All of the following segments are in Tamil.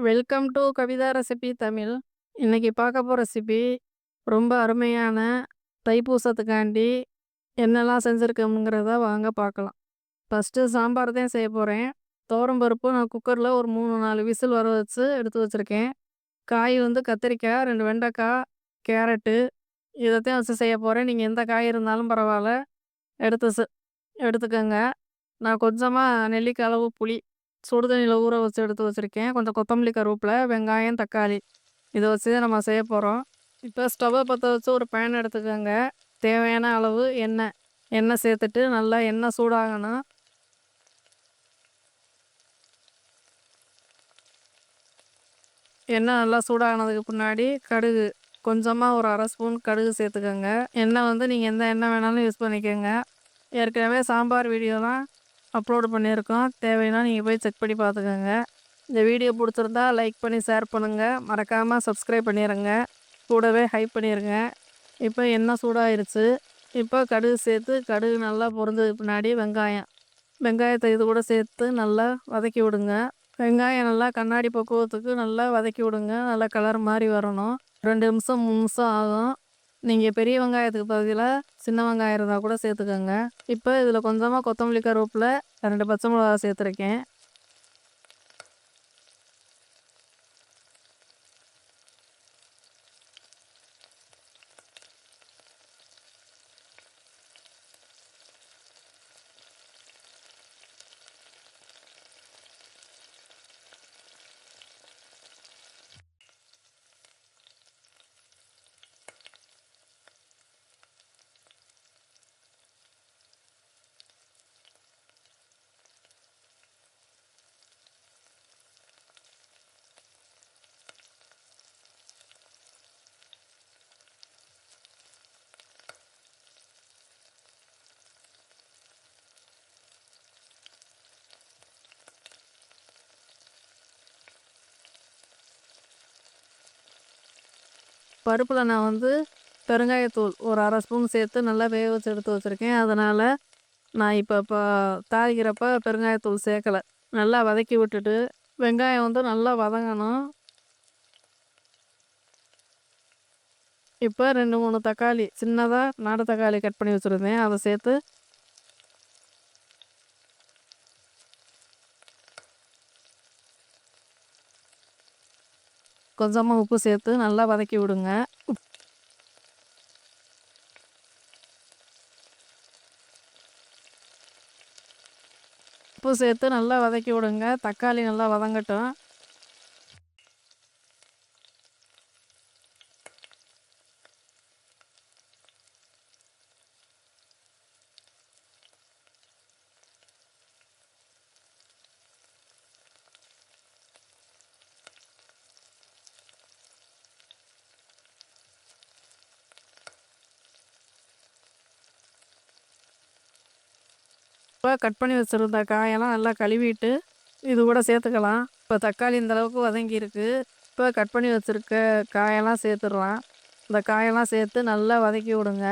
Welcome to Kavitha recipe Tamil. இன்னைக்கு பார்க்க போற ரெசிபி ரொம்ப அருமையான தைப்பூசத்துக்காண்டி என்னெல்லாம் செஞ்சுருக்கோங்கிறத வாங்க பார்க்கலாம். ஃபஸ்ட்டு சாம்பார் தான் செய்ய போகிறேன். துவரம் பருப்பு நான் குக்கரில் ஒரு 3-4 விசில் வர வச்சு எடுத்து வச்சுருக்கேன். காய் வந்து கத்திரிக்காய், 2 வெண்டைக்காய், கேரட்டு இதைத்தான் வச்சு செய்ய போகிறேன். நீங்கள் எந்த காய் இருந்தாலும் பரவாயில்ல, எடுத்து எடுத்துக்கோங்க. நான் கொஞ்சமாக நெல்லிக்காய் அளவு புளி சுடுதண்ணியில் ஊற வச்சு எடுத்து வச்சுருக்கேன். கொஞ்சம் கொத்தமல்லி, கருவேப்பிலை, வெங்காயம், தக்காளி இதை வச்சு தான் நம்ம செய்ய போகிறோம். இப்போ ஸ்டவ்வை பற்ற வச்சு ஒரு பேன் எடுத்துக்கோங்க. தேவையான அளவு எண்ணெய் சேர்த்துட்டு நல்லா எண்ணெய் சூடாகணும். எண்ணெய் நல்லா சூடாகினதுக்கு பின்னாடி கடுகு கொஞ்சமாக ஒரு 1/2 ஸ்பூன் கடுகு சேர்த்துக்கோங்க. எண்ணெய் வந்து நீங்கள் எந்த எண்ணெய் வேணாலும் யூஸ் பண்ணிக்கோங்க. ஏற்கனவே சாம்பார் வீடியோலாம் அப்லோடு பண்ணியிருக்கோம். தேவைன்னா நீங்கள் போய் செக் பண்ணி பார்த்துக்கோங்க. இந்த வீடியோ பிடிச்சிருந்தா லைக் பண்ணி ஷேர் பண்ணுங்கள். மறக்காமல் சப்ஸ்கிரைப் பண்ணிடுங்க. கூடவே ஹைப் பண்ணிடுங்க. இப்போ எண்ணெய் சூடாயிருச்சு. இப்போ கடுகு சேர்த்து கடுகு நல்லா பொரிஞ்சதுக்கு பின்னாடி வெங்காயத்தை இது கூட சேர்த்து நல்லா வதக்கி விடுங்க. வெங்காயம் நல்லா கண்ணாடி பக்குவத்துக்கு நல்லா வதக்கி விடுங்க. நல்லா கலர் மாதிரி வரணும். 2 நிமிஷம் 3 நிமிஷம் ஆகும். நீங்கள் பெரிய வெங்காயத்துக்கு பதிலாக சின்ன வெங்காயம் இருந்தால் கூட சேர்த்துக்கோங்க. இப்போ இதில் கொஞ்சமாக கொத்தமல்லி, கருவேப்பிலை, 2 பச்சை மிளகா சேர்த்துருக்கேன். பருப்பில் நான் வந்து பெருங்காயத்தூள் ஒரு 1/2 ஸ்பூன் சேர்த்து நல்லா வேக வச்சு எடுத்து வச்சுருக்கேன். அதனால் நான் இப்போ தாளிக்கிறப்ப பெருங்காயத்தூள் சேர்க்கலை. நல்லா வதக்கி விட்டுட்டு வெங்காயம் வந்து நல்லா வதங்கணும். இப்போ 2, 3 தக்காளி சின்னதாக நாட்டு தக்காளி கட் பண்ணி வச்சுருந்தேன். அதை சேர்த்து கொஞ்சமாக உப்பு சேர்த்து நல்லா வதக்கி விடுங்க. உப்பு சேர்த்து நல்லா வதக்கி விடுங்க. தக்காளி நல்லா வதங்கட்டும். இப்போ கட் பண்ணி வச்சுருந்த காயெல்லாம் நல்லா கழுவிட்டு இது கூட சேர்த்துக்கலாம். இப்போ தக்காளி இந்த அளவுக்கு வதங்கியிருக்கு. இப்போ கட் பண்ணி வச்சுருக்க காயெல்லாம் சேர்த்துடலாம். இந்த காயெல்லாம் சேர்த்து நல்லா வதக்கி விடுங்க.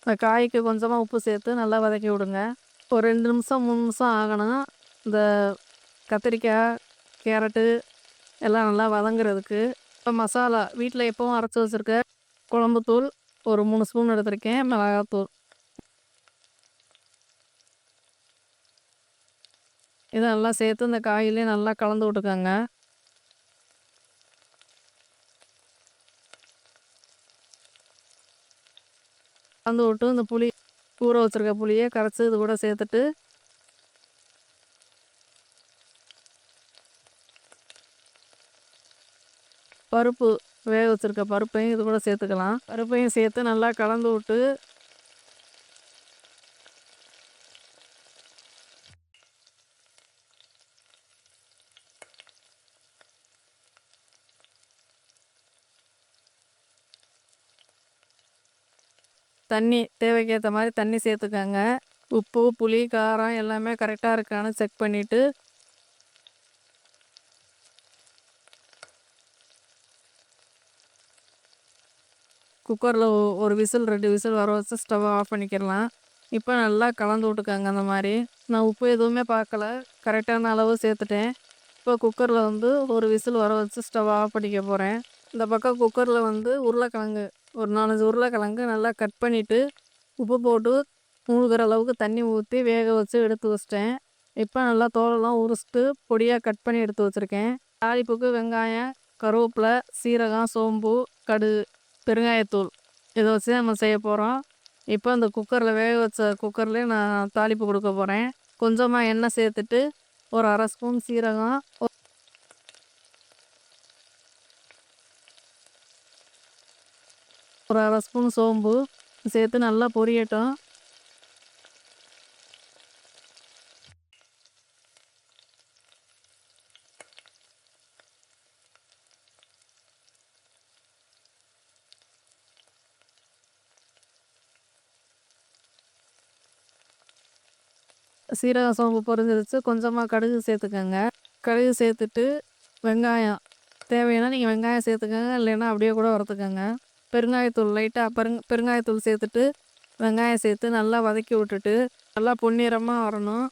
இந்த காய்க்கு கொஞ்சமாக உப்பு சேர்த்து நல்லா வதக்கி விடுங்க. ஒரு 2 நிமிஷம் 3 நிமிஷம் ஆகணும். இந்த கத்திரிக்காய், கேரட்டு எல்லாம் நல்லா வதங்குறதுக்கு. இப்போ மசாலா வீட்டில் எப்பவும் அரைச்சி வச்சுருக்க குழம்புத்தூள் ஒரு 3 ஸ்பூன் எடுத்திருக்கேன். மிளகாத்தூள் இதெல்லாம் சேர்த்து இந்த காயிலே நல்லா கலந்து விட்டுக்கோங்க. கலந்து விட்டு இந்த ஊற வச்சுருக்க புளியை கரைச்சி இது கூட சேர்த்துட்டு பருப்பு வேக வச்சுருக்க பருப்பையும் இது கூட சேர்த்துக்கலாம். பருப்பையும் சேர்த்து நல்லா கலந்து விட்டு தண்ணி தேவைக்கு ஏத்த மாரி தண்ணி சேர்த்துக்கங்க. உப்பு, புளி, காரம் எல்லாமே கரெக்ட்டா இருக்கான்னு செக் பண்ணிட்டு குக்கர்ல ஒரு விசில் 2 விசில் வர வச்சு ஸ்டவ் ஆஃப் பண்ணிக்கிறலாம். இப்ப நல்லா கலந்து விட்டுக்கங்க அந்த மாரி. நான் உப்பு எதுவுமே பார்க்கல. கரெக்ட்டான அளவு சேர்த்துட்டேன். இப்போ குக்கர்ல வந்து ஒரு விசில் வர வச்சு ஸ்டவ் ஆஃப் பண்ணிக்க போறேன். இந்த பக்கம் குக்கர்ல வந்து உருளைக்கிழங்கு ஒரு 4, 5 உருளைக்கிழங்கு நல்லா கட் பண்ணிட்டு, உப்பு போட்டு மூழ்கிற அளவுக்கு தண்ணி ஊத்தி வேக வச்சு எடுத்து வச்சுட்டேன். இப்போ நல்லா தோலெல்லாம் உரிச்சிட்டு பொடியா கட் பண்ணி எடுத்து வச்சிருக்கேன். தாளிப்புக்கு வெங்காயம், கருவேப்பிலை, சீரகம், சோம்பு, கடுகு, பெருங்காயத்தூள் இத வச்சு நம்ம செய்ய போறோம். இப்போ அந்த குக்கர்ல வேக வச்ச குக்கர்லயே நான் தாளிப்பு குடுக்க போறேன். கொஞ்சமா எண்ணெய் சேர்த்துட்டு, ஒரு 1/2 ஸ்பூன் சீரகம், ஒரு 1/2 ஸ்பூன் சோம்பு சேர்த்து நல்லா பொரியட்டும். சீரகம், சோம்பு பொரிஞ்சிருச்சு. கொஞ்சமா கடுகு சேர்த்துக்கங்க. கடுகு சேர்த்துட்டு, வெங்காயம் தேவைன்னா நீங்க வெங்காயம் சேர்த்துக்கங்க. இல்லைன்னா அப்படியே கூட வறுத்துக்கங்க. பெருங்காயத்தூள் லைட்டா பெருங்காயத்தூள் சேர்த்துட்டு, வெங்காயம் சேர்த்து நல்லா வதக்கி விட்டுட்டு, நல்லா பொன்னிறமா வரணும்.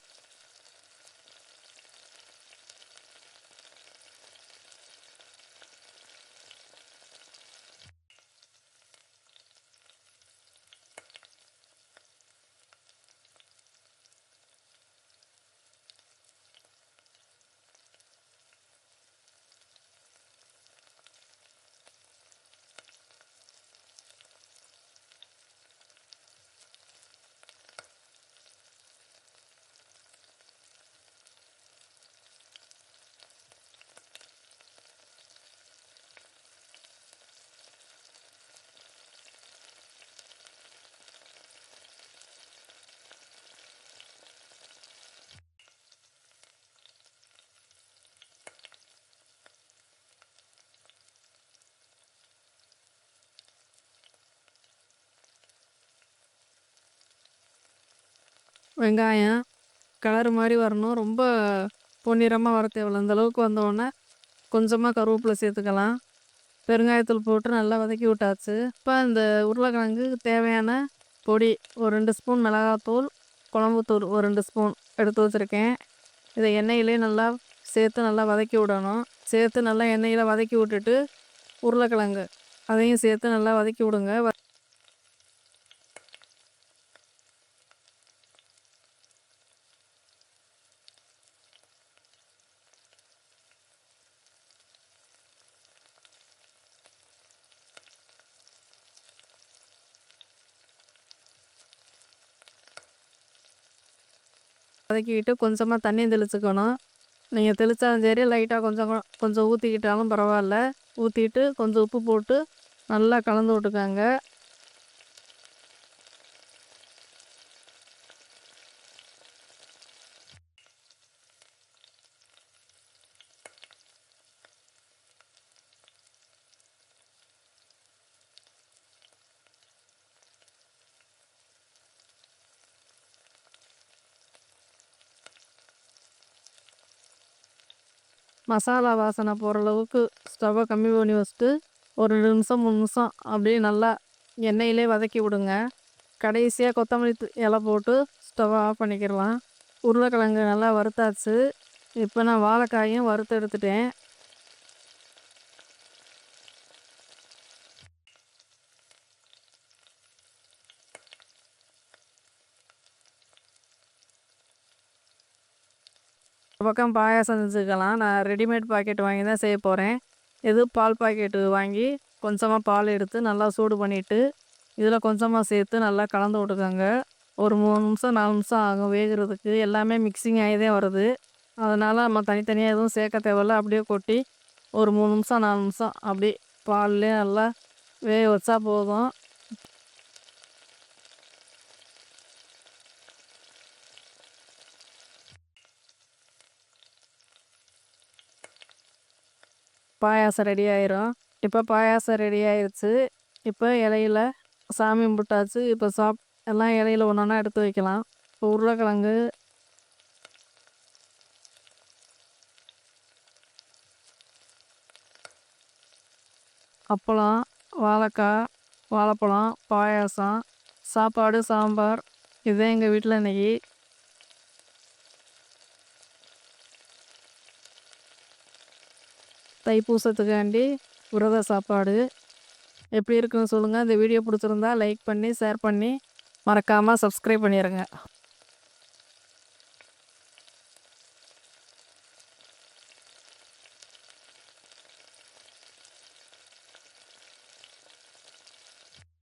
வெங்காயம் கலர் மாரி வரணும். ரொம்ப பொன்னிறமா வர தேவையில்ல. அந்த அளவுக்கு வந்தோடனே கொஞ்சமா கருவேப்பிலை சேர்த்துக்கலாம். பெருங்காயத்தூள் போட்டு நல்லா வதக்கி விட்டாச்சு. இப்போ இந்த உருளைக்கிழங்குக்கு தேவையான பொடி ஒரு 2 ஸ்பூன் மிளகாத்தூள், குழம்புத்தூள் ஒரு 2 ஸ்பூன் எடுத்து வச்சுருக்கேன். இதை எண்ணெயிலே நல்லா சேர்த்து நல்லா வதக்கி விடணும். சேர்த்து நல்லா எண்ணெயில் வதக்கி விட்டுட்டு உருளைக்கிழங்கு அதையும் சேர்த்து நல்லா வதக்கி விடுங்க. வதக்கிக்கிட்டு கொஞ்சமாக தண்ணி தெளிச்சுக்கணும். நீங்கள் தெளித்தாலும் சரி, லைட்டாக கொஞ்சம் கொஞ்சம் ஊற்றிக்கிட்டாலும் பரவாயில்ல. ஊற்றிட்டு கொஞ்சம் உப்பு போட்டு நல்லா கலந்து விட்டுக்கோங்க. மசாலா வாசனை போகிற அளவுக்கு ஸ்டவ்வை கம்மி பண்ணி வச்சுட்டு ஒரு 2 நிமிஷம் 3 நிமிஷம் அப்படியே நல்லா எண்ணெயிலே வதக்கி விடுங்க. கடைசியாக கொத்தமல்லி இலை போட்டு ஸ்டவ்வை ஆஃப் பண்ணிக்கிடலாம். உருளைக்கிழங்கு நல்லா வறுத்தாச்சு. இப்போ நான் வாழைக்காயும் வறுத்து எடுத்துட்டேன். பக்கம் பாயாசம் செஞ்சுக்கலாம். நான் ரெடிமேட் பாக்கெட் வாங்கி தான் செய்ய போகிறேன். இது பால் பாக்கெட்டு வாங்கி கொஞ்சமாக பால் எடுத்து நல்லா சூடு பண்ணிவிட்டு இதில் கொஞ்சமாக சேர்த்து நல்லா கலந்து விட்டுக்கோங்க. ஒரு 3 நிமிஷம் 4 நிமிஷம் ஆகும் வேகிறதுக்கு. எல்லாமே மிக்சிங் ஆகி தான் வருது. அதனால் நம்ம தனித்தனியாக எதுவும் சேர்க்க தேவையில்ல. அப்படியே கொட்டி ஒரு 3 நிமிஷம் 4 நிமிஷம் அப்படியே பால்லே நல்லா வேக வச்சா போதும். பாயாசம் ரெடி ஆயிரும். இப்போ பாயாசம் ரெடி ஆயிருச்சு. இப்போ இலையில சாமி கும்பிட்டாச்சு. இப்போ எல்லாம் இலையில ஒண்ணொண்ணா எடுத்து வைக்கலாம். இப்போ உருளைக்கிழங்கு, அப்பளம், வாழைக்காய், வாழைப்பழம், பாயாசம், சாப்பாடு, சாம்பார். இதுதான் எங்கள் வீட்டில் இன்னைக்கு. தைப்பூசத்துக்காண்டி விரத சாப்பாடு. எப்படி இருக்குன்னு சொல்லுங்கள். இந்த வீடியோ பிடிச்சிருந்தா லைக் பண்ணி, ஷேர் பண்ணி, மறக்காமல் சப்ஸ்கிரைப் பண்ணிடுங்க.